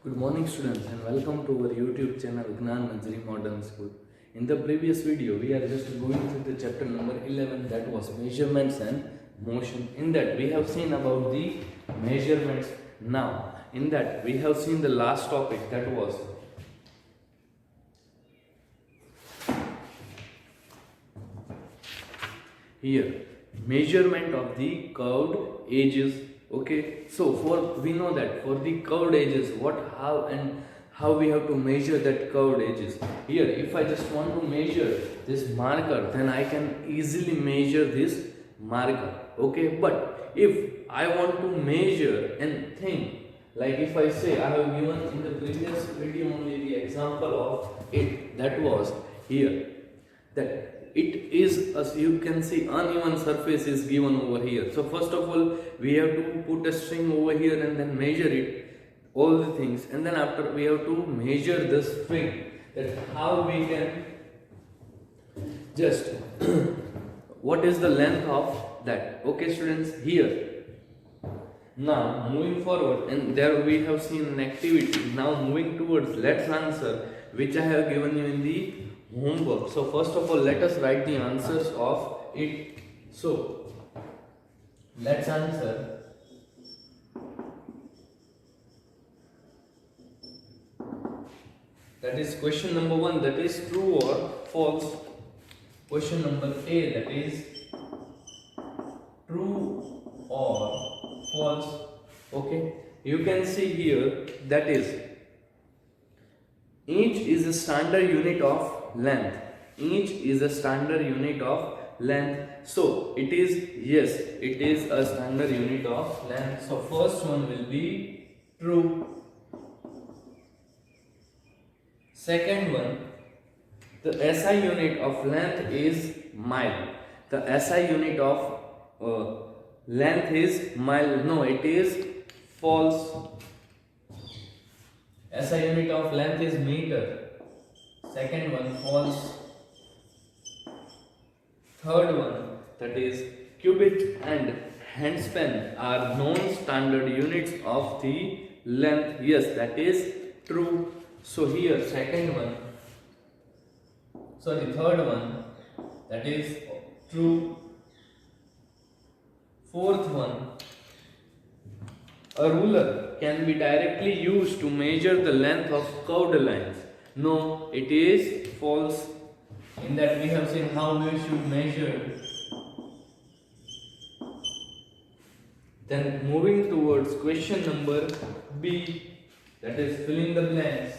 Good morning students and welcome to our YouTube channel Gnan Manjari Modern School. In the previous video we are just going through the chapter number 11, that was measurements and motion. In that we have seen about the measurements. Now in that we have seen the last topic, that was here measurement of the curved edges. Okay, so for we know that for the curved edges, how we have to measure that curved edges. Here if I just want to measure this marker, then I can easily measure this marker. Okay, but if I want to measure and think, like if I say, I have given in the previous video only the example of it, that was here, that it is, as you can see, uneven surface is given over here. So first of all we have to put a string over here and then measure it, all the things, and then after we have to measure the string, that how we can just what is the length of that. Okay students, here now moving forward, and there we have seen an activity. Now moving towards, let's answer which I have given you in the homework. So first of all let us write the answers of it. So let's answer that is question number 1, that is true or false. Question number A, that is true or false. Okay, you can see here, that is inch is a standard unit of length. Inch is a standard unit of length. So it is, yes, it is a standard unit of length. So first one will be true. Second one, the SI unit of length is mile. The SI unit of length is mile. No, it is false. SI unit of length is meter. Second one, false. Third one, that is cubit and handspan are non-standard units of the length. Yes, that is true. So here third one, that is true. Fourth one, a ruler can be directly used to measure the length of curved lines. No, it is false. In that we have seen how we should measure. Then moving towards question number B, that is fill in the blanks.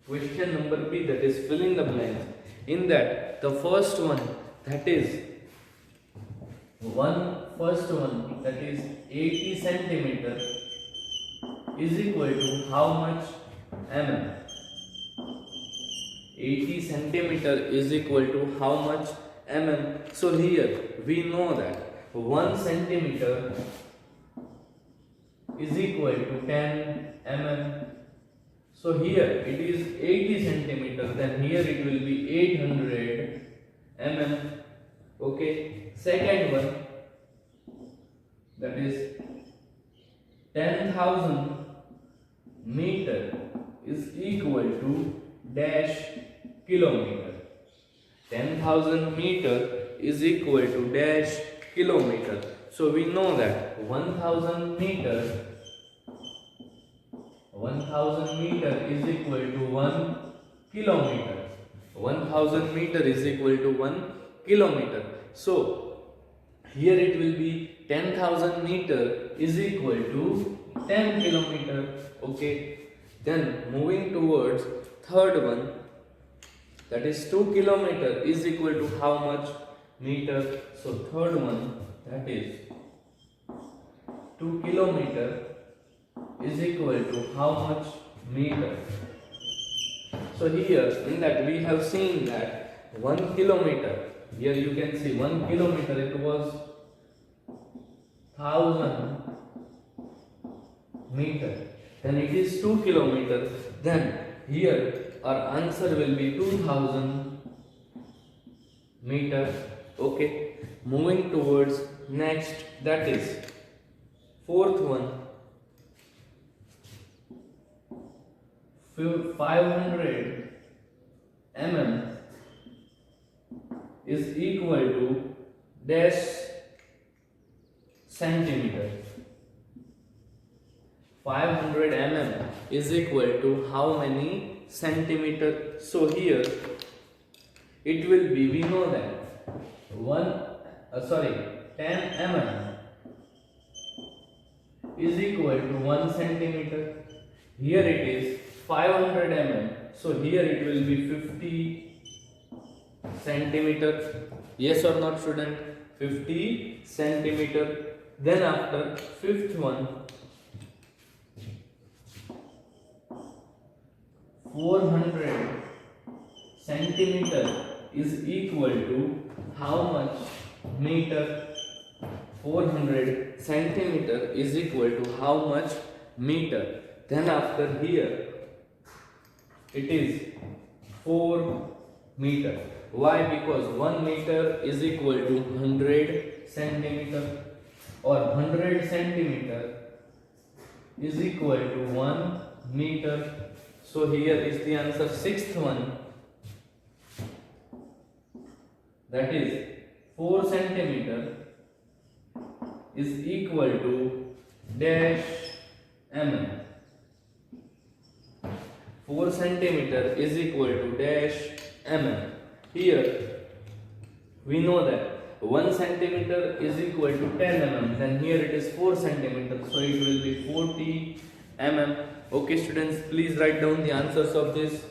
Question number B, that is fill in the blanks. In that the first one, that is that is 80 centimeter is equal to how much mm? 80 centimeter is equal to how much mm? So here we know that 1 centimeter is equal to 10 mm. So here it is 80 centimeter, then here it will be 800 mm. Okay, second one, that is 10,000 meter is equal to dash kilometer. 10,000 meter is equal to dash kilometer. So we know that 1,000 meter is equal to 1 kilometer. 1,000 meter is equal to 1 kilometer. So here it will be 10,000 meter is equal to 10 kilometer. Okay, then moving towards third one, that is 2 kilometer is equal to how much meter. So third one, that is 2 kilometer is equal to how much meter. So here in that we have seen that 1 kilometer, here you can see 1 kilometer, it was 1000 meter, then it is 2 kilometer, then here our answer will be 2000 meter. Okay, moving towards next, that is Fourth one, 500 mm is equal to dash centimeter. 500 mm is equal to how many centimeter? So here it will be, we know that 10 mm is equal to 1 centimeter. Here it is 500 mm, so here it will be 50 centimeter. Yes or not, student? 50 centimeter. Then after fifth one, 400 centimeter is equal to how much meter? 400 centimeter is equal to how much meter? Then after here it is 4 meter. Why? Because 1 meter is equal to 100 centimeter, or 100 centimeter is equal to 1 meter. So here is the answer. Sixth one, that is 4 centimeter is equal to dash mm. 4 centimeter is equal to dash mm. Here we know that 1 centimeter is equal to 10 mm. Then here it is 4 centimeter, so it will be 40 mm. Okay, students, please write down the answers of this.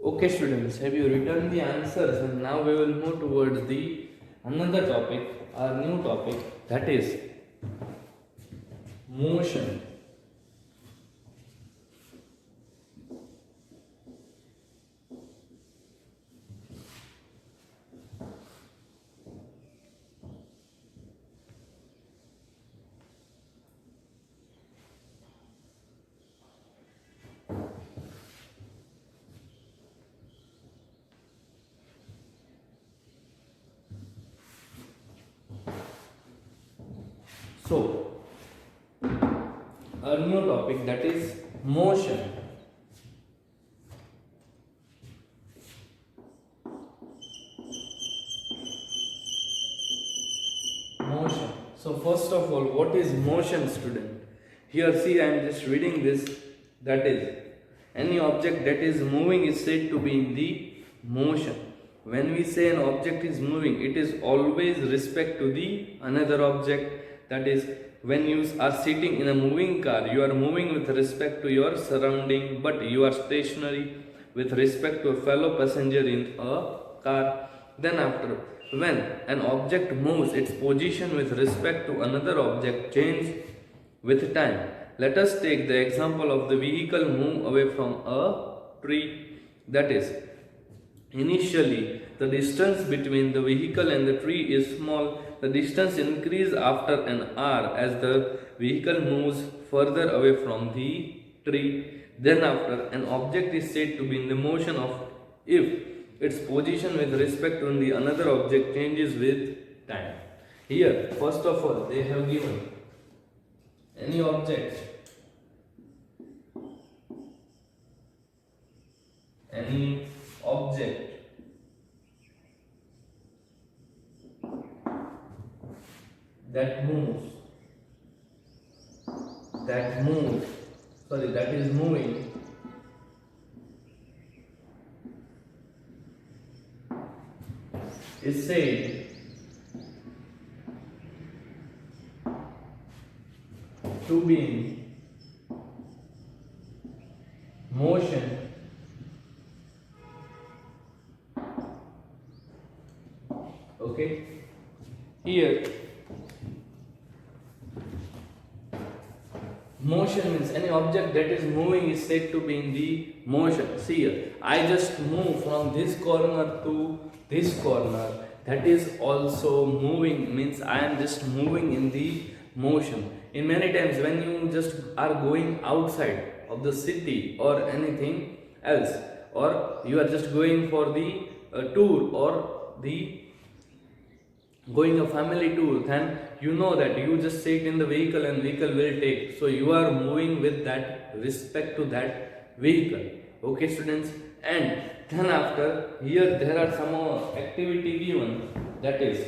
Okay, students, have you written the answers? And now we will move towards the another topic, our new topic, that is motion. So, our new topic, that is motion. Motion. So first of all, what is motion, student? Here see, I am just reading this. That is, any object that is moving is said to be in the motion. When we say an object is moving, it is always respect to the another object. That is, when you are sitting in a moving car, you are moving with respect to your surrounding, but you are stationary with respect to a fellow passenger in a car. Then after, when an object moves, its position with respect to another object changes with time. Let us take the example of the vehicle move away from a tree. That is, initially the distance between the vehicle and the tree is small. The distance increases after an hour as the vehicle moves further away from the tree. Then after, an object is said to be in the motion of if its position with respect to the another object changes with time. Here, first of all, they have given any object, that moves, that is moving, is said to be in motion. Okay, here motion means any object that is moving is said to be in the motion. See here, I just move from this corner to this corner. that is also moving, means I am just moving in the motion. In many times when you just are going outside of the city or anything else, or you are just going for the tour or the going a family tour, then you know that you just sit in the vehicle and vehicle will take, so you are moving with that respect to that vehicle. Okay students, and then after here there are some more activity given, that is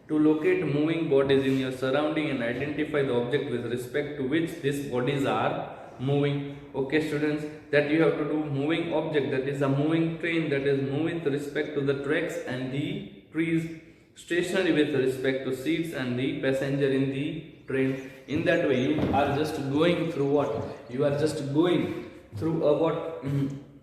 to locate moving bodies in your surrounding and identify the object with respect to which these bodies are moving. Okay students, that you have to do moving object, that is a moving train, that is moving with respect to the tracks and the trees, stationary with respect to seats and the passenger in the train. In that way you are just going through what, you are just going through a what,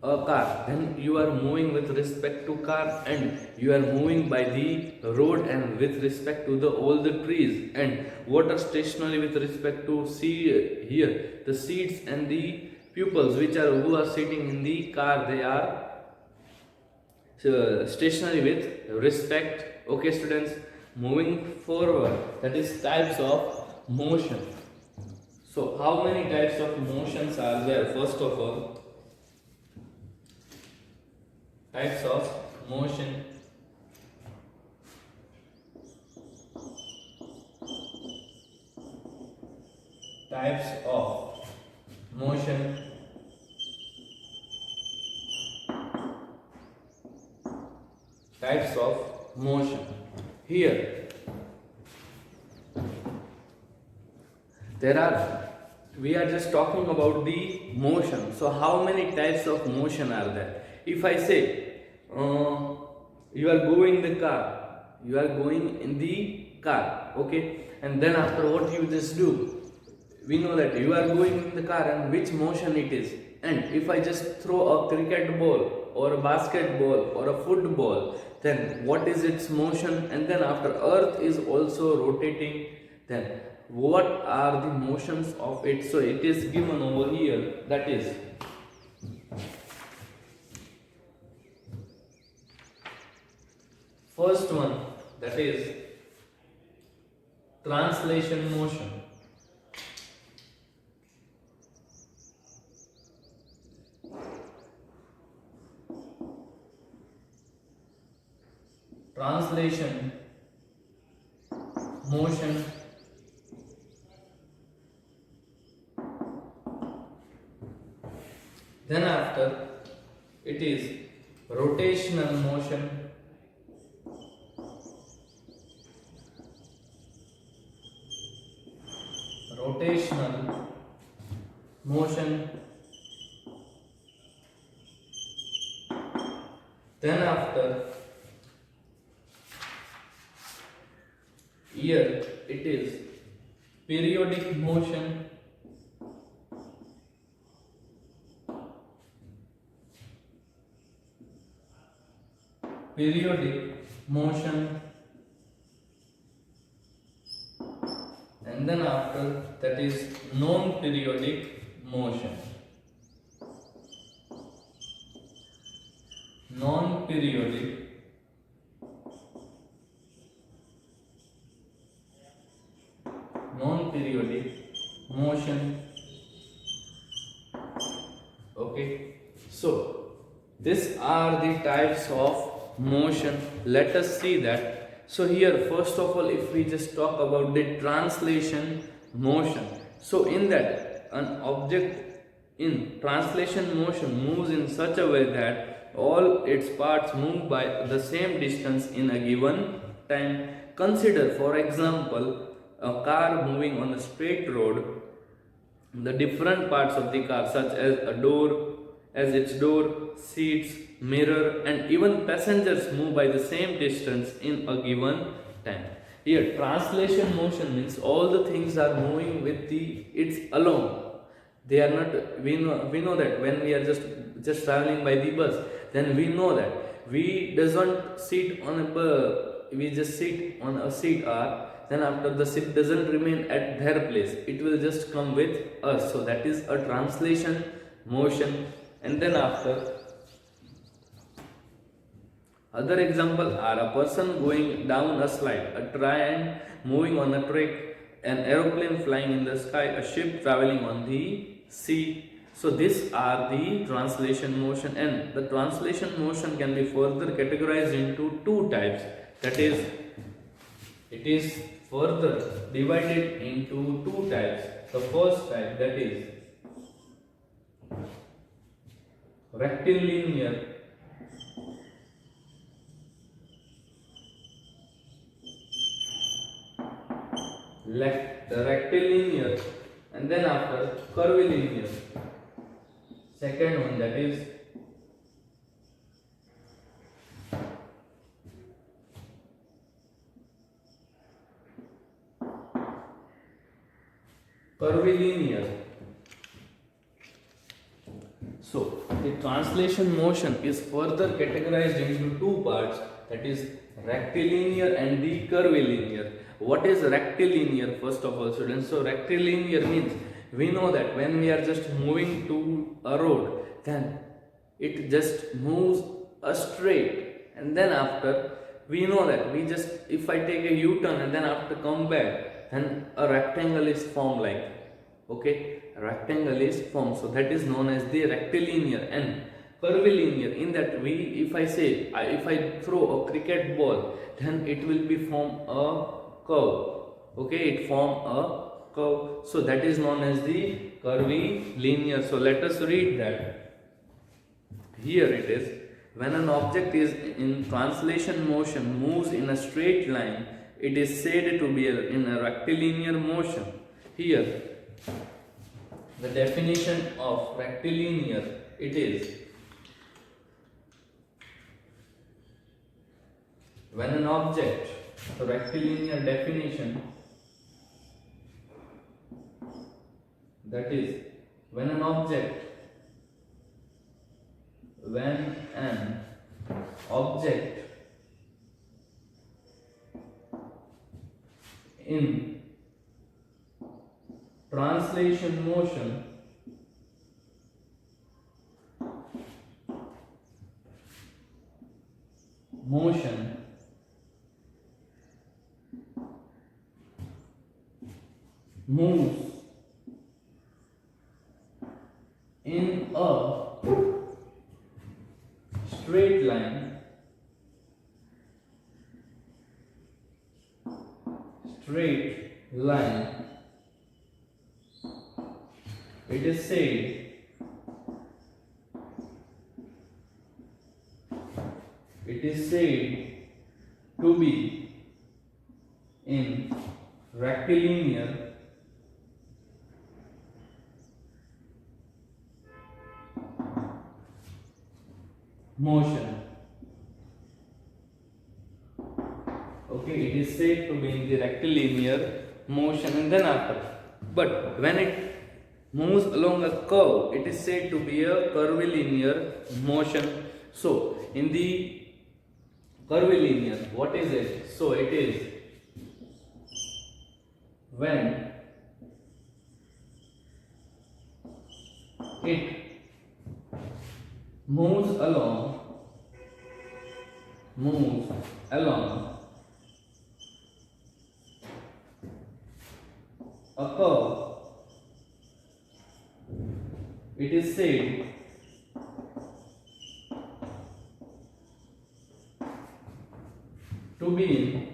a car, then you are moving with respect to car, and you are moving by the road and with respect to the all the trees, and what are stationary with respect to see here the seats and the pupils which are who are sitting in the car, they are stationary with respect. Okay students, moving forward, that is types of motion. So how many types of motions are there? First of all, types of motion. Types of motion. Types of motion. Here there are, we are just talking about the motion. So how many types of motion are there? If I say you are going the car, you are going in the car, okay, and then after what you just do, we know that you are going in the car and which motion it is. And if I just throw a cricket ball or a basketball or a football, then what is its motion? And then after earth is also rotating, then what are the motions of it? So it is given over here, that is first one, that is translation motion. Translation motion. Then after it is rotational motion. Rotational motion. Then after here it is periodic motion. Periodic motion. And then after that is non-periodic motion. Non-periodic motion. Okay, so these are the types of motion. Let us see that. So here first of all, if we just talk about the translation motion, so in that an object in translation motion moves in such a way that all its parts move by the same distance in a given time. Consider for example a car moving on a straight road. The different parts of the car such as a door, as its door, seats, mirror and even passengers move by the same distance in a given time. Here translation motion means all the things are moving with the it's alone. They are not, we know that when we are just traveling by the bus, then we know that we doesn't sit on a bus, we just sit on a seat, or then after the seat doesn't remain at their place, it will just come with us. So that is a translation motion. And then after Other example are a person going down a slide, a train moving on a track, an aeroplane flying in the sky, a ship traveling on the sea. So these are the translation motion, and the translation motion can be further categorized into two types. That is, it is further divided into two types. The first type, that is rectilinear the rectilinear, and then after curvilinear. Second one, that is curvilinear. So the translation motion is further categorized into two parts, that is rectilinear and the curvilinear. What is rectilinear first of all, students? So rectilinear means we know that when we are just moving to a road, then it just moves a straight, and then after we know that we just, if I take a U-turn and then after come back, then a rectangle is formed like that. Okay, a rectangle is formed, so that is known as the rectilinear. And curvilinear, in that we, if I say, if I throw a cricket ball, then it will be form a curve. Okay, it form a curve, so that is known as the curvilinear. So let us read that. Here it is, when an object is in translation motion moves in a straight line, it is said to be in a rectilinear motion. Here the definition of rectilinear, it is when an object, the rectilinear definition, that is when an object in translation motion moves in a straight line, it is said to be in rectilinear motion. Okay, it is said to be in the rectilinear motion, and then after, but when it moves along a curve, it is said to be a curvilinear motion. So in the curvilinear, what is it? So it is when it moves along a curve, it is said to be in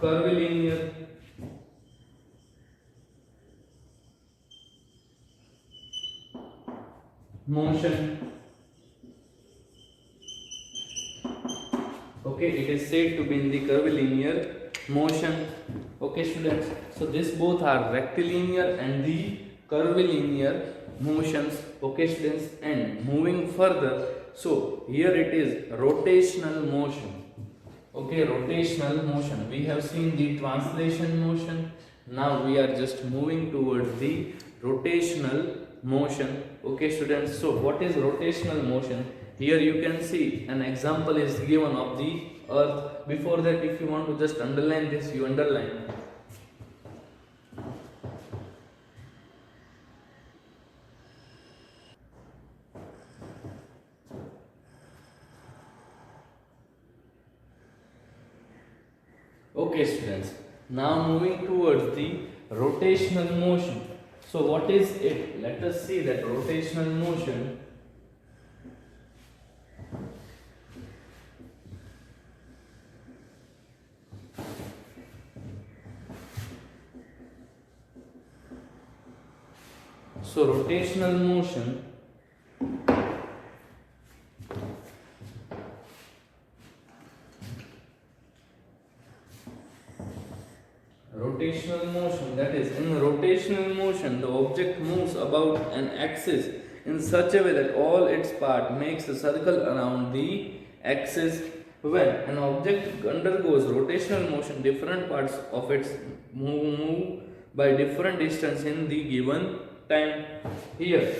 curvilinear motion. Okay, it is said to be in the curvilinear motion. Okay, students, so this both are rectilinear and the curvilinear motions. Okay, students, and moving further, so here it is rotational motion. Okay, rotational motion, we have seen the translation motion, now we are just moving towards the rotational motion. Okay, students, so what is rotational motion? Here you can see an example is given of the earth. Before that, if you want to just underline this, you underline. Okay students, now moving towards the rotational motion. So what is it? Let us see that rotational motion. So rotational motion that is, in rotational motion the object moves about an axis in such a way that all its part makes a circle around the axis. When an object undergoes rotational motion, different parts of its move by different distance in the given time. Here,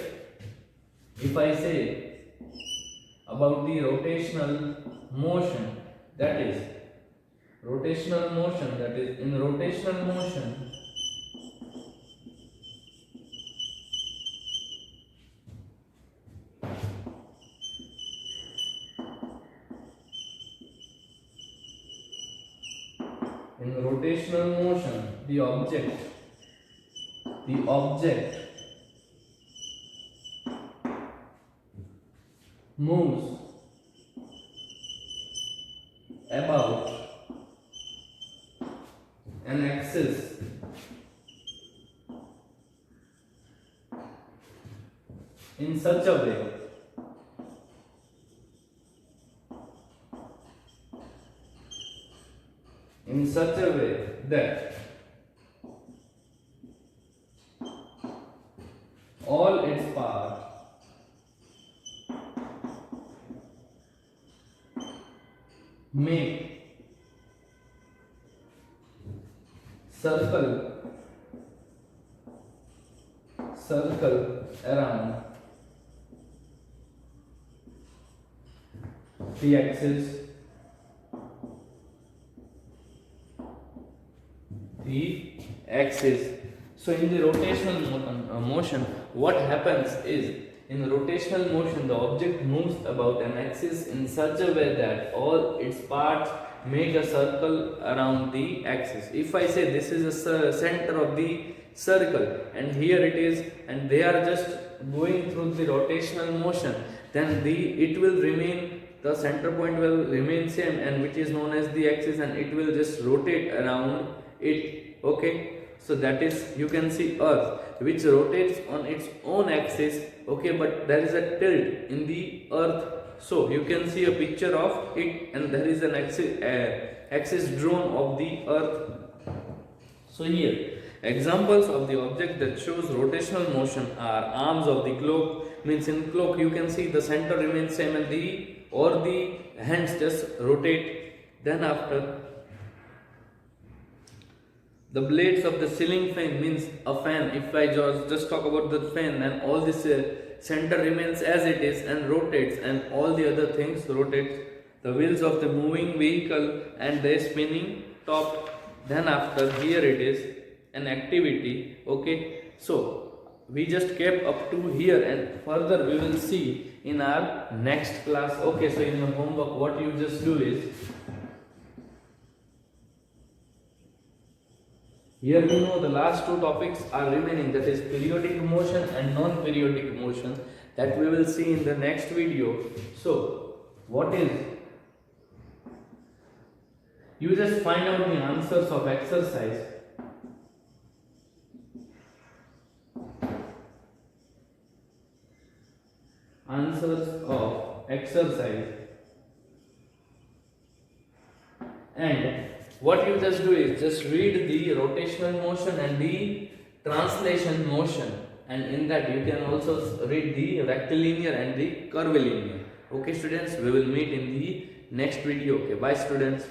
if I say about the rotational motion, that is in rotational motion the object moves about an axis in such a way that all its parts make circle around the axis. So in the rotational motion, what happens is, in rotational motion the object moves about an axis in such a way that all its parts make a circle around the axis. If I say this is the center of the circle and here it is, and they are just going through the rotational motion, then the center point will remain same, and which is known as the axis, and it will just rotate around it. Okay, so that is, you can see Earth which rotates on its own axis. Okay, but there is a tilt in the Earth, so you can see a picture of it, and there is an axis drawn of the Earth. So here examples of the object that shows rotational motion are arms of the clock. Means in clock you can see the center remains same and the hands just rotate. Then after, the blades of the ceiling fan, means a fan. If I just talk about the fan, then all this center remains as it is and rotates, and all the other things rotate. The wheels of the moving vehicle and the spinning top. Then after, here it is an activity. Okay, so we just kept up to here, and further we will see in our next class. Okay, so in your homework what you just do is, here we know the last two topics are remaining, that is periodic motion and non-periodic motion, that we will see in the next video. So what is, you just find out the answers of exercise. And what you just do is just read the rotational motion and the translation motion, and in that you can also read the rectilinear and the curvilinear. Okay students, we will meet in the next video. Okay, bye students.